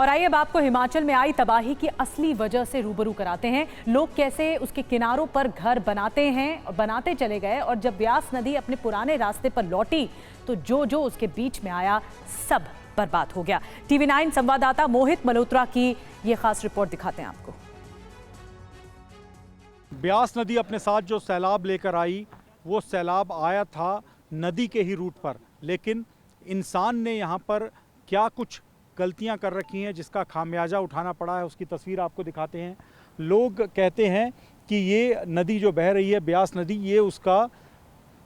और आइए अब आपको हिमाचल में आई तबाही की असली वजह से रूबरू कराते हैं। लोग कैसे उसके किनारों पर घर बनाते चले गए और जब ब्यास नदी अपने पुराने रास्ते पर लौटी तो जो उसके बीच में आया सब बर्बाद हो गया। TV9 संवाददाता मोहित मल्होत्रा की ये खास रिपोर्ट दिखाते हैं आपको। ब्यास नदी अपने साथ जो सैलाब लेकर आई वो सैलाब आया था नदी के ही रूट पर, लेकिन इंसान ने यहाँ पर क्या कुछ गलतियाँ कर रखी हैं जिसका खामियाजा उठाना पड़ा है, उसकी तस्वीर आपको दिखाते हैं। लोग कहते हैं कि ये नदी जो बह रही है ब्यास नदी, ये उसका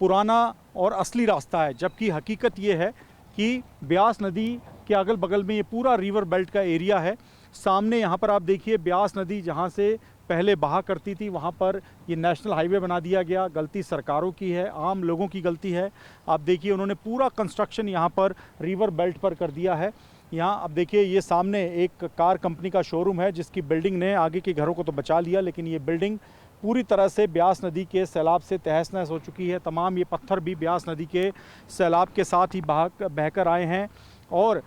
पुराना और असली रास्ता है, जबकि हकीकत ये है कि ब्यास नदी के अगल बगल में ये पूरा रिवर बेल्ट का एरिया है। सामने यहाँ पर आप देखिए ब्यास नदी जहाँ से पहले बहा करती थी वहाँ पर ये नेशनल हाईवे बना दिया गया। गलती सरकारों की है, आम लोगों की गलती है। आप देखिए उन्होंने पूरा कंस्ट्रक्शन यहाँ पर रिवर बेल्ट पर कर दिया है। यहाँ अब देखिए ये सामने एक कार कंपनी का शोरूम है जिसकी बिल्डिंग ने आगे के घरों को तो बचा लिया, लेकिन ये बिल्डिंग पूरी तरह से ब्यास नदी के सैलाब से तहस नहस हो चुकी है। तमाम ये पत्थर भी ब्यास नदी के सैलाब के साथ ही बहकर आए हैं। और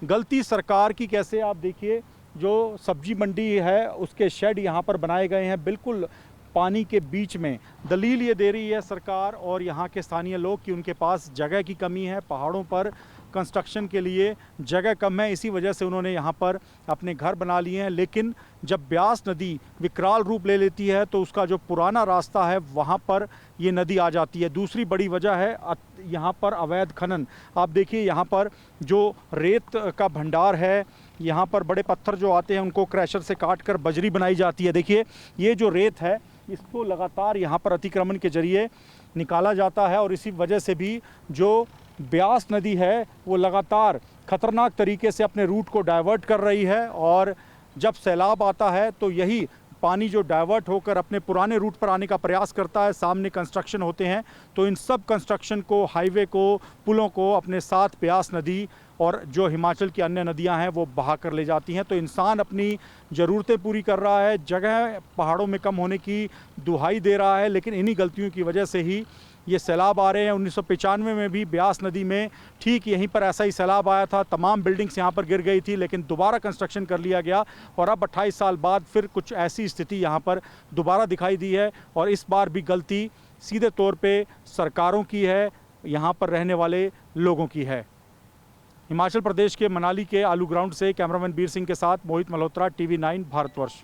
गलती सरकार की कैसे, आप देखिए जो सब्जी मंडी है उसके शेड यहाँ पर बनाए गए हैं बिल्कुल पानी के बीच में। दलील ये दे रही है सरकार और यहाँ के स्थानीय लोग कि उनके पास जगह की कमी है, पहाड़ों पर कंस्ट्रक्शन के लिए जगह कम है, इसी वजह से उन्होंने यहाँ पर अपने घर बना लिए हैं। लेकिन जब ब्यास नदी विकराल रूप ले लेती है तो उसका जो पुराना रास्ता है वहाँ पर ये नदी आ जाती है। दूसरी बड़ी वजह है यहाँ पर अवैध खनन। आप देखिए यहाँ पर जो रेत का भंडार है, यहाँ पर बड़े पत्थर जो आते हैं उनको क्रैशर से काट कर बजरी बनाई जाती है। देखिए ये जो रेत है इसको लगातार यहाँ पर अतिक्रमण के जरिए निकाला जाता है और इसी वजह से भी जो ब्यास नदी है वो लगातार खतरनाक तरीके से अपने रूट को डाइवर्ट कर रही है। और जब सैलाब आता है तो यही पानी जो डाइवर्ट होकर अपने पुराने रूट पर आने का प्रयास करता है। सामने कंस्ट्रक्शन होते हैं तो इन सब कंस्ट्रक्शन को, हाईवे को, पुलों को अपने साथ ब्यास नदी और जो हिमाचल की अन्य नदियां हैं वो बहा कर ले जाती हैं। तो इंसान अपनी ज़रूरतें पूरी कर रहा है, जगह पहाड़ों में कम होने की दुहाई दे रहा है, लेकिन इन्हीं गलतियों की वजह से ही ये सैलाब आ रहे हैं। 1995 में भी ब्यास नदी में ठीक यहीं पर ऐसा ही सैलाब आया था, तमाम बिल्डिंग्स यहाँ पर गिर गई थी, लेकिन दोबारा कंस्ट्रक्शन कर लिया गया और अब 28 साल बाद फिर कुछ ऐसी स्थिति यहाँ पर दोबारा दिखाई दी है। और इस बार भी गलती सीधे तौर पे सरकारों की है, यहाँ पर रहने वाले लोगों की है। हिमाचल प्रदेश के मनाली के आलू ग्राउंड से कैमरामैन बीर सिंह के साथ मोहित मल्होत्रा, TV9 भारतवर्ष।